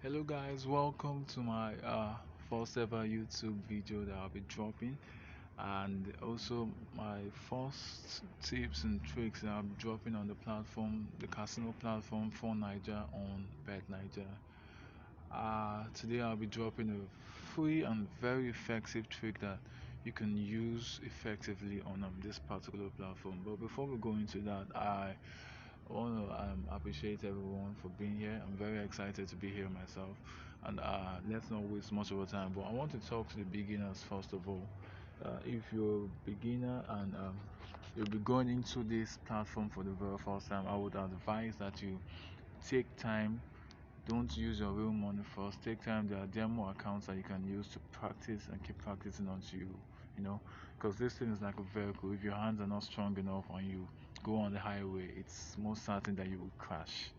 Hello guys, welcome to my first ever YouTube video that I'll be dropping, and also my first tips and tricks that I'm dropping on the platform, the casino platform for Niger on Bet Niger. Today I'll be dropping a free and very effective trick that you can use effectively on this particular platform. But before we go into that, I want to appreciate everyone for being here. I'm very excited to be here myself. And let's not waste much of our time. But I want to talk to the beginners first of all. If you're a beginner and you'll be going into this platform for the very first time, I would advise that you take time. Don't use your real money first. Take time. There are demo accounts that you can use to practice and keep practicing until you know, because this thing is like a vehicle. If your hands are not strong enough and you go on the highway, it's most certain that you will crash.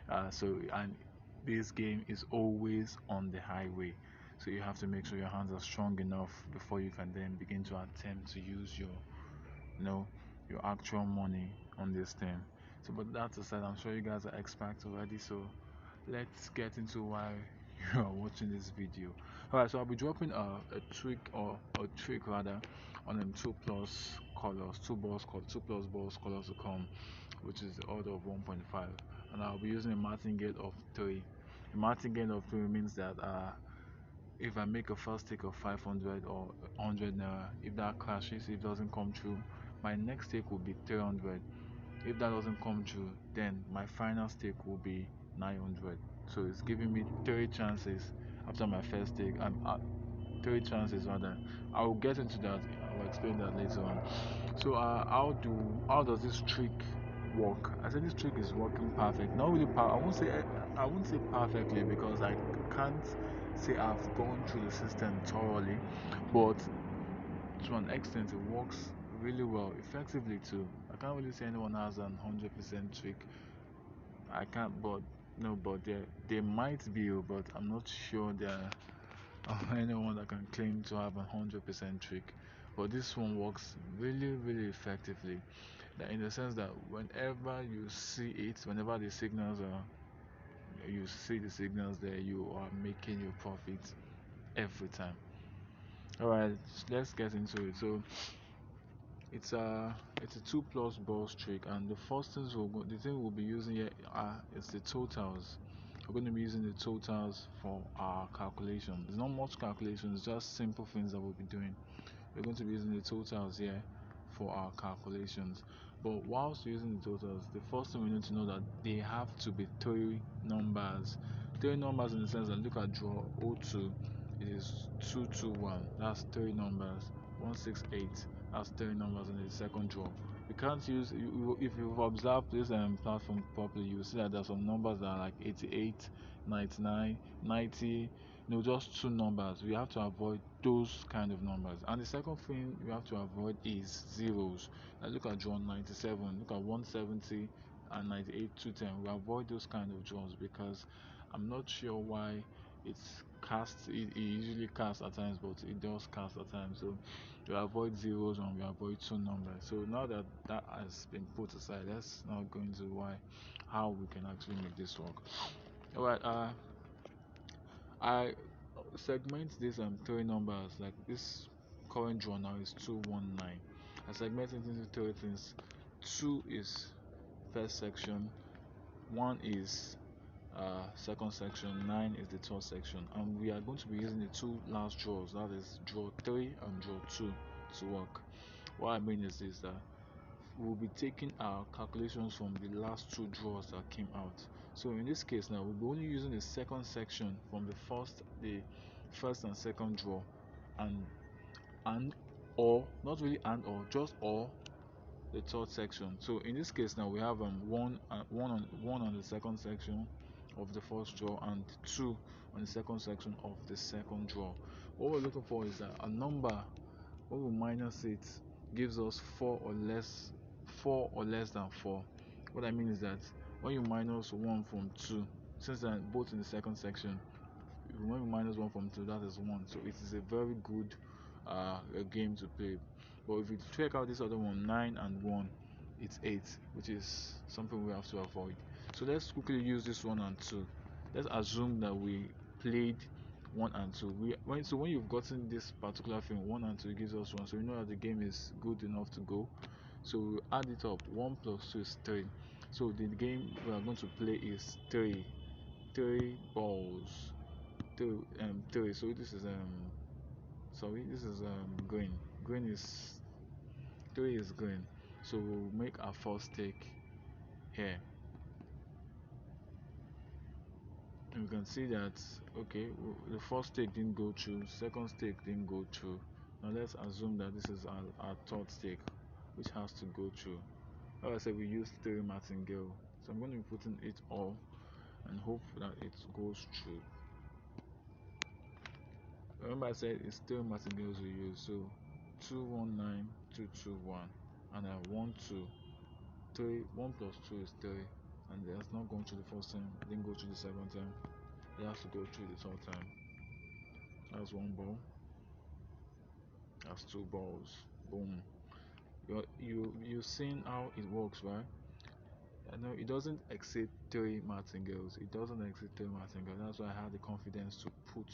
And this game is always on the highway. So you have to make sure your hands are strong enough before you can then begin to attempt to use you know, your actual money on this thing. So, but that aside, I'm sure you guys are experts already. So let's get into why you are watching this video. Alright, so I'll be dropping a trick or a trick rather on them two plus colors, two plus balls colors to come, which is the order of 1.5, and I'll be using a martingale of 3. A martingale of 3 means that if I make a first take of 500 or 100 naira, if that crashes, if it doesn't come true, my next take will be 300. If that doesn't come true, then my final stake will be 900. So it's giving me three chances after my first take. Three chances rather. I will get into that. I will explain that later on. So how does this trick work? I said this trick is working perfect. Not really. I won't say perfectly because I can't say I've gone through the system thoroughly, but to an extent it works really well, effectively too. I can't really say anyone has an 100% trick. I can't, but no, but there might be, but I'm not sure there anyone that can claim to have a 100% trick. But this one works really, really effectively. That in the sense that whenever you see it, whenever the signals are, you see the signals there, you are making your profit every time. All right, let's get into it. So it's a two plus ball streak, and the thing we'll be using here is the totals. We're going to be using the totals for our calculation. There's not much calculation, it's just simple things that we'll be doing. We're going to be using the totals here for our calculations. But whilst using the totals, the first thing we need to know that they have to be three numbers. Three numbers in the sense that look at draw 02, it is 221. That's three numbers. 168. That's three numbers in the second draw. You can't use if you've observed this platform properly, you will see that there's some numbers that are like 88, 99, 90. Just two numbers. We have to avoid those kind of numbers. And the second thing we have to avoid is zeros. Now look at draw 97, look at 170 and 98, 210. We avoid those kind of draws because I'm not sure why it's cast. It usually casts at times, but it does cast at times. So we avoid zeros and we avoid two numbers. So now that that has been put aside, let's now go into how we can actually make this work. All right. I segment this three numbers, like this current draw now is 219. I segment it into three things. Two is first section, one is second section, nine is the third section, and we are going to be using the two last draws, that is draw 3 and draw 2, to work. What I mean is this, that we'll be taking our calculations from the last two draws that came out. So in this case now, we'll be only using the second section from the first and second draw, and and or not really and or just or the third section. So in this case now we have one on the second section of the first draw and two on the second section of the second draw. What we're looking for is that a number, when we minus it, gives us four or less than 4. What I mean is that when you minus 1 from 2, since they're both in the second section, when you minus 1 from 2, that is 1. So it is a very good game to play. But if you check out this other one, 9 and 1, it's 8, which is something we have to avoid. So let's quickly use this 1 and 2. let's assume that we played 1 and 2. When you've gotten this particular thing 1 and 2, it gives us 1, so you know that the game is good enough to go. So we add it up. 1 plus 2 is 3. So the game we are going to play is three balls. Three. So this is sorry, this is green. Green is 3 is green. So we'll make our first take here. And we can see that okay, the first stake didn't go through, second stake didn't go through. Now let's assume that this is our third stake, which has to go through. Like I said, we used 3 martingale, so I'm going to be putting it all and hope that it goes through. Remember I said it's 3 martingales we use, so 219 221, and I want to 1 plus 2 is 3, and that's not going through the first time, it didn't go through the second time. It has to go through the third time. That's 1 ball. That's 2 balls. Boom. You seen how it works, right? I know it doesn't exceed 3 martingales. It doesn't exceed 3 martingales. That's why I had the confidence to put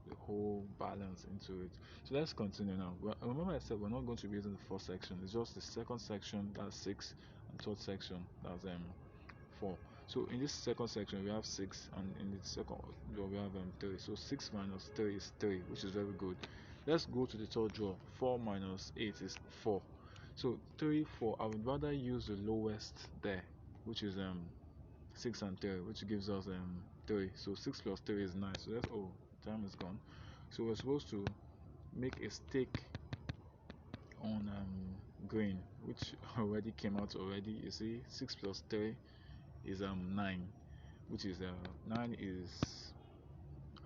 the whole balance into it. So let's continue now. Well, remember I said we're not going to be using the first section. It's just the second section, that's 6, and third section, that's 4. So in this second section we have 6, and in the second draw we have 3. So 6 minus 3 is 3, which is very good. Let's go to the third draw. 4 minus 8 is 4. So 3 4, I would rather use the lowest there, which is 6 and 3, which gives us 3. So 6 plus 3 is 9. So that's time is gone. So we're supposed to make a stake on green, which already came out already. You see, 6 plus 3 is 9, which is 9 is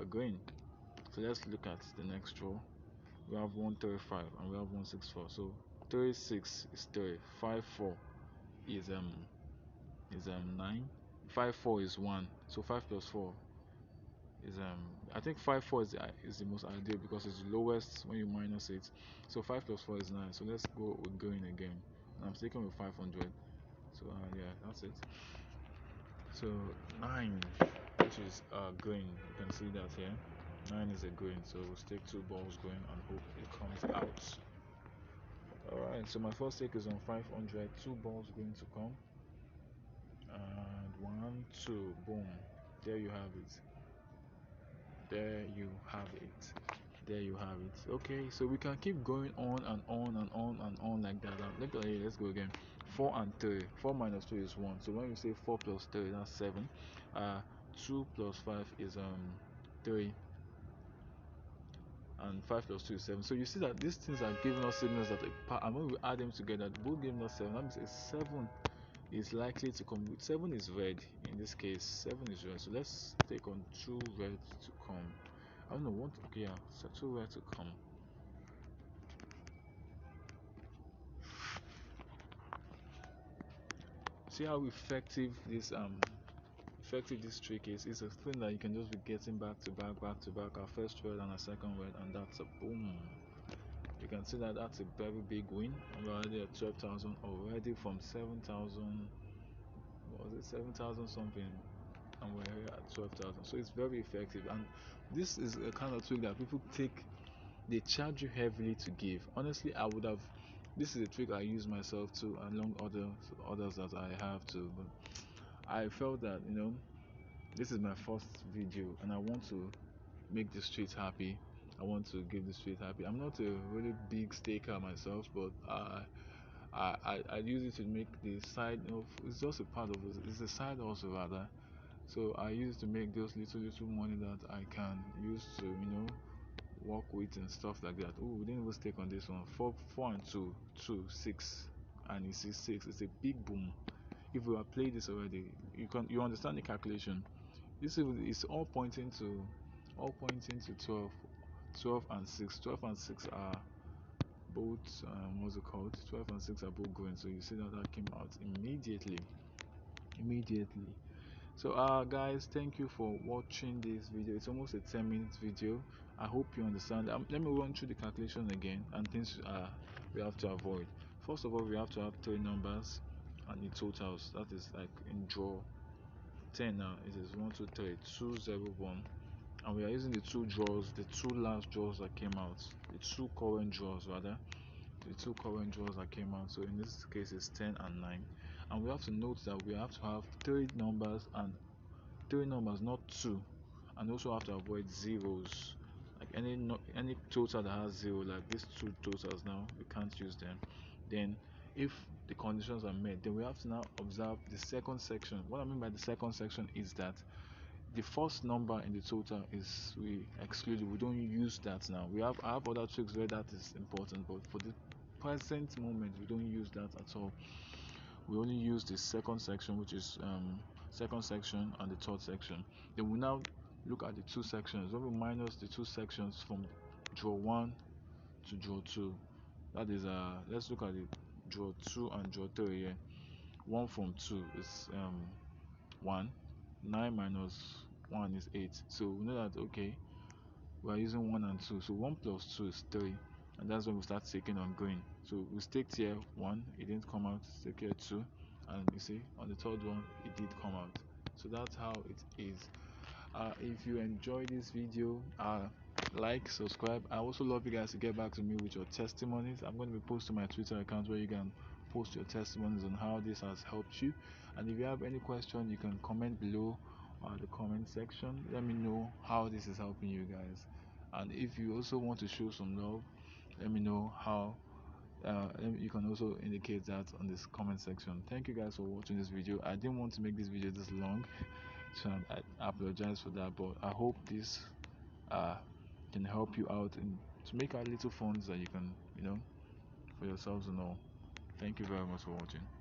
a green. So let's look at the next row. We have 135 and we have 164. So 36 is 3, 54 is 9, 54 is 1. So 5 plus 4 is I think 54 is the most ideal because it's the lowest when you minus it. So 5 plus 4 is 9. So let's go with green again. I'm sticking with 500. So yeah, that's it. So 9, which is green, you can see that here. 9 is a green, so we'll stick 2 balls green and hope it comes out. Alright, so my first take is on 500, 2 balls going to come, and 1 2, boom, there you have it. There you have it. There you have it. Okay, so we can keep going on and on and on and on like that. Let's go again. 4 and 3. 4 minus 2 is 1. So when we say 4 plus 3, that's 7. 2 plus 5 is 3, and 5 plus 2 is 7. So you see that these things are giving us signals that and when we add them together, both giving us 7. That means a 7 is likely to come. 7 is red in this case. 7 is red. So let's take on 2 red to come. I don't know what. Okay, yeah, so 2 red to come. See how effective this trick is. It's a thing that you can just be getting back to back, back to back. Our first red and a second red, and that's a boom. You can see that that's a very big win. We're already at 12,000 already from 7,000. Was it 7,000 something? And we're here at 12,000. So it's very effective. And this is a kind of trick that people take. They charge you heavily to give. Honestly, I would have. This is a trick I use myself too, along others that I have to. But I felt that this is my first video, and I want to make the street happy. I want to give the street happy. I'm not a really big staker myself, but I use it to make the side of. It's just a part of it. It's a side also rather. So I use it to make those little money that I can use to work with and stuff like that. Oh, we didn't even stake on this one. 4 and 2, 2, 6, and you see 6. It's a big boom. If we have played this already, you understand the calculation. This is all pointing to 12, 12 and 6. 12 and 6 are both what's it called? 12 and 6 are both going. So you see that came out immediately. Immediately. So guys, thank you for watching this video. It's almost a 10-minute video. I hope you understand. Let me run through the calculation again and things we have to avoid. First of all, we have to have 3 numbers and the totals. That is like in draw 10 now. It is 1 2 3 201, and we are using the two drawers, the two last drawers that came out, the two current drawers rather, the two current drawers that came out. So in this case it's 10 and 9, and we have to note that we have to have three numbers, not two, and also have to avoid zeros. Like any total that has zero, like these two totals now, we can't use them. Then, if the conditions are met, then we have to now observe the second section. What I mean by the second section is that the first number in the total is we exclude it. We don't use that now. I have other tricks where that is important, but for the present moment, we don't use that at all. We only use the second section, which is second section and the third section. Then we now look at the two sections. When we minus the two sections from draw 1 to draw 2, that is let's look at the draw 2 and draw 3 here. 1 from 2 is 1. 9 minus 1 is 8. So we know that, okay, we are using 1 and 2, so 1 plus 2 is 3, and that's when we start taking on going. So we staked here 1, it didn't come out. Stake here 2, and you see on the third one it did come out. So that's how it is. If you enjoy this video, like, subscribe. I also love you guys to get back to me with your testimonies. I'm going to be posting my Twitter account where you can post your testimonies on how this has helped you. And if you have any question, you can comment below the comment section. Let me know how this is helping you guys. And if you also want to show some love, let me know how. You can also indicate that on this comment section. Thank you guys for watching this video. I didn't want to make this video this long, so I apologize for that, but I hope this uh, can help you out and to make out little funds that you can, for yourselves and all. Thank you very much for watching.